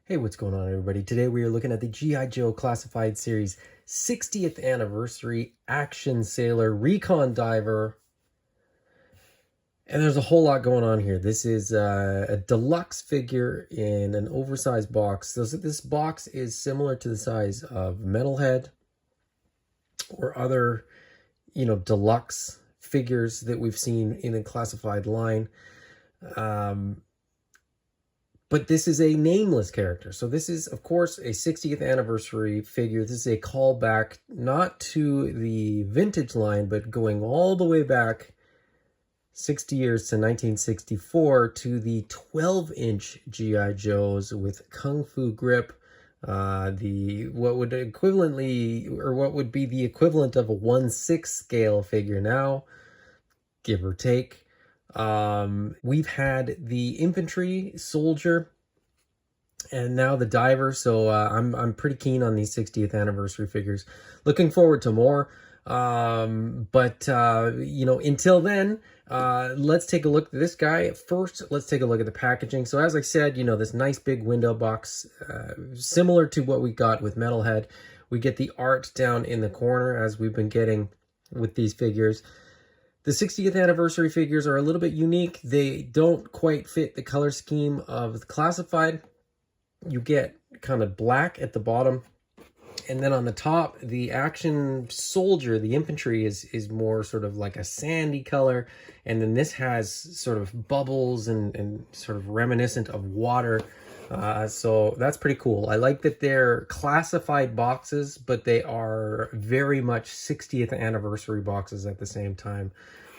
Hey, what's going on, everybody? Today we are looking at the G.I. Joe Classified Series 60th Anniversary Action Sailor Recon Diver. And there's a whole lot going on here. This is a deluxe figure in an oversized box. This box is similar to the size of Metalhead or other, deluxe figures that we've seen in the classified line. But this is a nameless character. So this is, of course, a 60th anniversary figure. This is a callback not to the vintage line, but going all the way back 60 years to 1964 to the 12-inch G.I. Joes with Kung Fu grip. What would be the equivalent of a 1/6 scale figure now, give or take. We've had the infantry soldier and now the diver, so I'm pretty keen on these 60th anniversary figures. Looking forward to more. Until then, let's take a look at this guy. First, let's take a look at the packaging. So as I said, this nice big window box, similar to what we got with Metalhead. We get the art down in the corner as we've been getting with these figures. The 60th anniversary figures are a little bit unique. They don't quite fit the color scheme of the classified. You get kind of black at the bottom. And then on the top, the action soldier, the infantry, is more sort of like a sandy color. And then this has sort of bubbles and sort of reminiscent of water. So that's pretty cool. I like that they're classified boxes, but they are very much 60th anniversary boxes at the same time.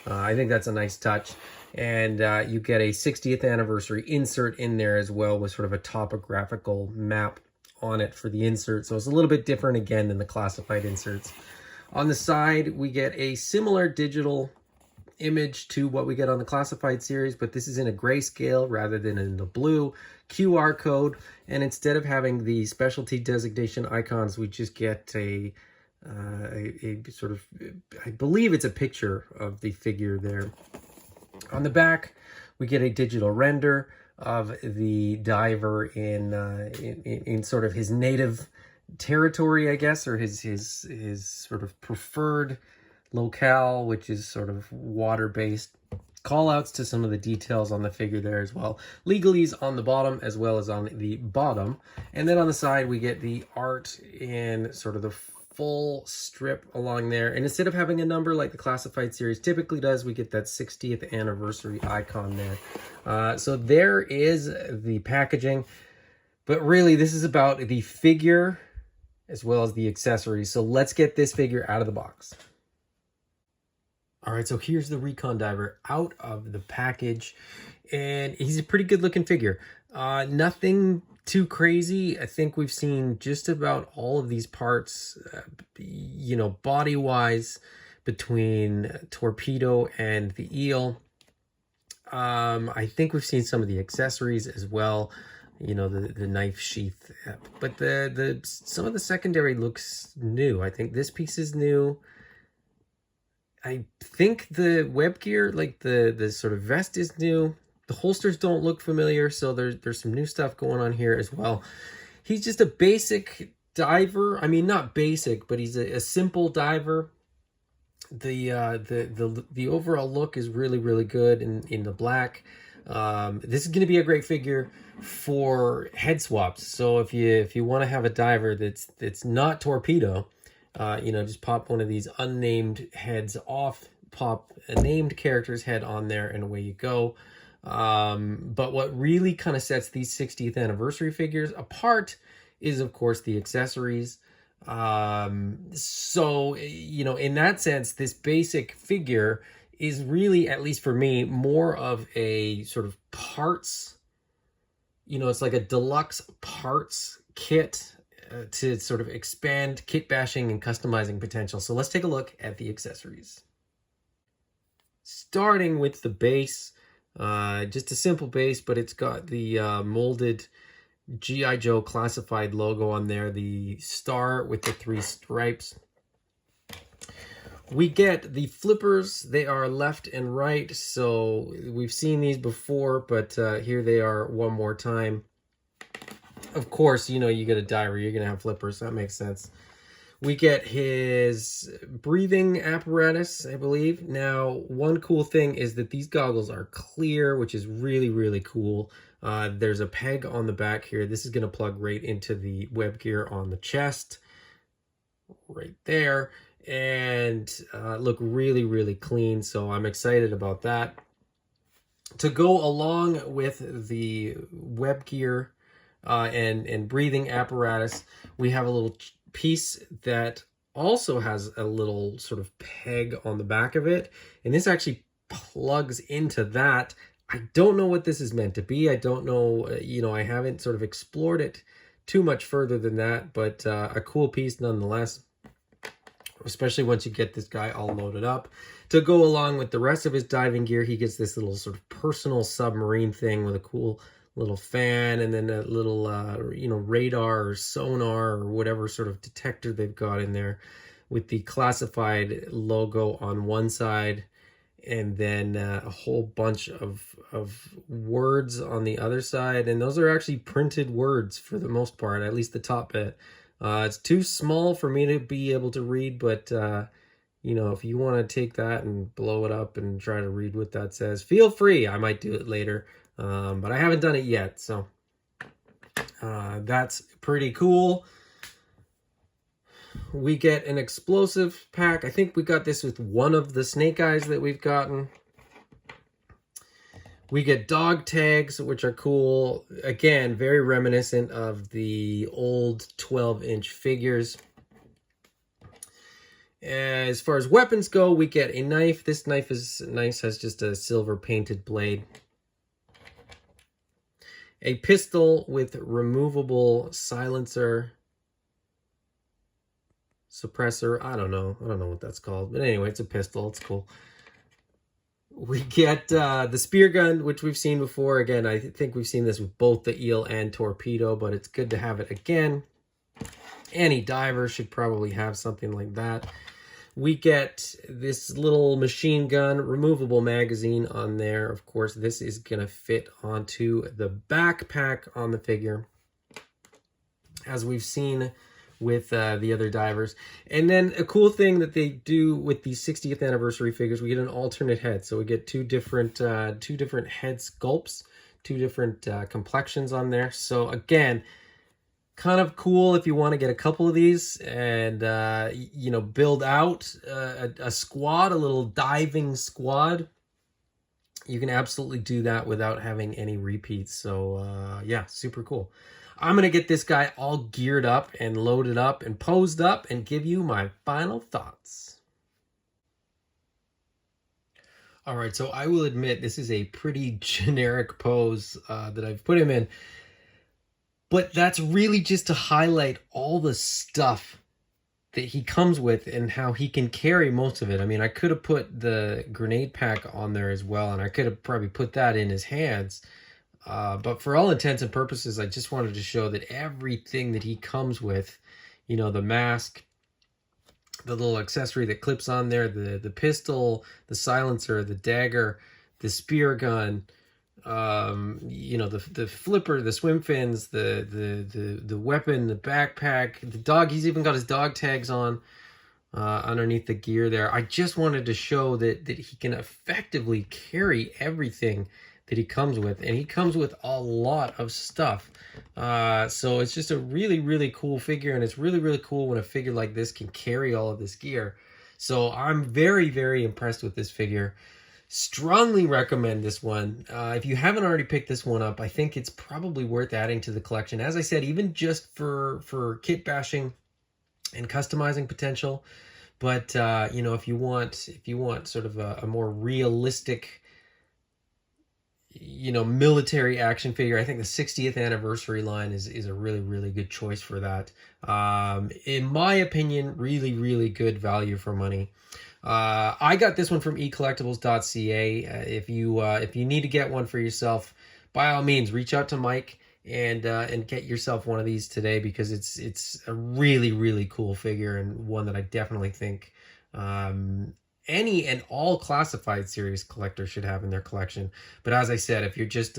I think that's a nice touch. And you get a 60th anniversary insert in there as well with sort of a topographical map on it for the insert. So it's a little bit different again than the classified inserts. On the side, we get a similar digital image to what we get on the classified series, but this is in a grayscale rather than in the blue. QR code, and instead of having the specialty designation icons, we just get a sort of, I believe it's a picture of the figure there. On the back, we get a digital render of the diver in sort of his native territory, I guess, or his sort of preferred locale, which is sort of water-based. Call outs to some of the details on the figure there as well. Legalese on the bottom as well as on the bottom. And then on the side, we get the art in sort of the full strip along there. And instead of having a number like the classified series typically does, we get that 60th anniversary icon there. So there is the packaging. But really, this is about the figure as well as the accessories. So let's get this figure out of the box. All right, so here's the Recon Diver out of the package, and he's a pretty good looking figure. Nothing too crazy. I think we've seen just about all of these parts, body wise, between Torpedo and the Eel. I think we've seen some of the accessories as well, the knife sheath, but some of the secondary looks new. I think this piece is new. I think the web gear, like the sort of vest, is new. The holsters don't look familiar, so there's some new stuff going on here as well. He's just a basic diver. I mean, not basic, but he's a simple diver. The overall look is really, really good in the black. This is going to be a great figure for head swaps. So if you want to have a diver that's not Torpedo, just pop one of these unnamed heads off, pop a named character's head on there, and away you go. But what really kind of sets these 60th anniversary figures apart is, of course, the accessories. So, in that sense, this basic figure is really, at least for me, more of a sort of parts, it's like a deluxe parts kit to sort of expand kit bashing and customizing potential. So let's take a look at the accessories. Starting with the base, just a simple base, but it's got the molded G.I. Joe classified logo on there, the star with the 3 stripes. We get the flippers. They are left and right, so we've seen these before, but here they are one more time. Of course, you know, you get a diver, you're going to have flippers. So that makes sense. We get his breathing apparatus, I believe. Now, one cool thing is that these goggles are clear, which is really, really cool. There's a peg on the back here. This is going to plug right into the web gear on the chest, right there, and look really, really clean. So I'm excited about that. To go along with the web gear and breathing apparatus, we have a little piece that also has a little sort of peg on the back of it, and this actually plugs into that. I don't know what this is meant to be. I don't know, you know, I haven't sort of explored it too much further than that, but a cool piece nonetheless, especially once you get this guy all loaded up. To go along with the rest of his diving gear, he gets this little sort of personal submarine thing with a cool little fan, and then a little, you know, radar or sonar or whatever sort of detector they've got in there, with the classified logo on one side, and then a whole bunch of words on the other side. And those are actually printed words for the most part, at least the top bit. It's too small for me to be able to read, but you know, if you want to take that and blow it up and try to read what that says, feel free. I might do it later, but I haven't done it yet. So that's pretty cool. We get an explosive pack. I think we got this with one of the snake eyes that we've gotten. We get dog tags, which are cool. Again, very reminiscent of the old 12-inch figures. As far as weapons go, we get a knife. This knife is nice, has just a silver painted blade. A pistol with removable silencer, suppressor. I don't know what that's called. But anyway, it's a pistol. It's cool. We get the spear gun, which we've seen before. Again, I think we've seen this with both the eel and torpedo, but it's good to have it again. Any diver should probably have something like that. We get this little machine gun, removable magazine on there. Of course, this is going to fit onto the backpack on the figure, as we've seen with the other divers. And then a cool thing that they do with the 60th anniversary figures, we get an alternate head. So we get two different head sculpts, two different complexions on there. So again, kind of cool if you want to get a couple of these and you know, build out a squad, a little diving squad. You can absolutely do that without having any repeats. So yeah, super cool. I'm gonna get this guy all geared up and loaded up and posed up and give you my final thoughts. All right, so I will admit this is a pretty generic pose that I've put him in. But that's really just to highlight all the stuff that he comes with and how he can carry most of it. I mean, I could have put the grenade pack on there as well, and I could have probably put that in his hands. But for all intents and purposes, I just wanted to show that everything that he comes with, you know, the mask, the little accessory that clips on there, the pistol, the silencer, the dagger, the spear gun, you know, the flipper, the swim fins, the weapon, the backpack, the dog. He's even got his dog tags on underneath the gear there. I just wanted to show that he can effectively carry everything that he comes with, and he comes with a lot of stuff. So it's just a really, really cool figure, and it's really, really cool when a figure like this can carry all of this gear. So I'm very, very impressed with this figure. Strongly recommend this one. If you haven't already picked this one up, I think it's probably worth adding to the collection. As I said, even just for kit bashing and customizing potential. But you know, if you want sort of a more realistic, you know, military action figure, I think the 60th anniversary line is a really, really good choice for that. In my opinion, really, really good value for money. I got this one from eCollectibles.ca. If you need to get one for yourself, by all means, reach out to Mike and get yourself one of these today, because it's a really, really cool figure, and one that I definitely think any and all classified series collectors should have in their collection. But as I said, if you're just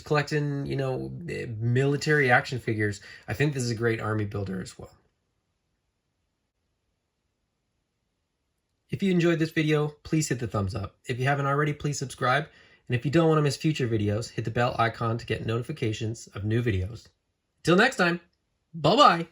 collecting, you know, military action figures, I think this is a great army builder as well. If you enjoyed this video, please hit the thumbs up. If you haven't already, please subscribe. And if you don't want to miss future videos, hit the bell icon to get notifications of new videos. Till next time, bye-bye.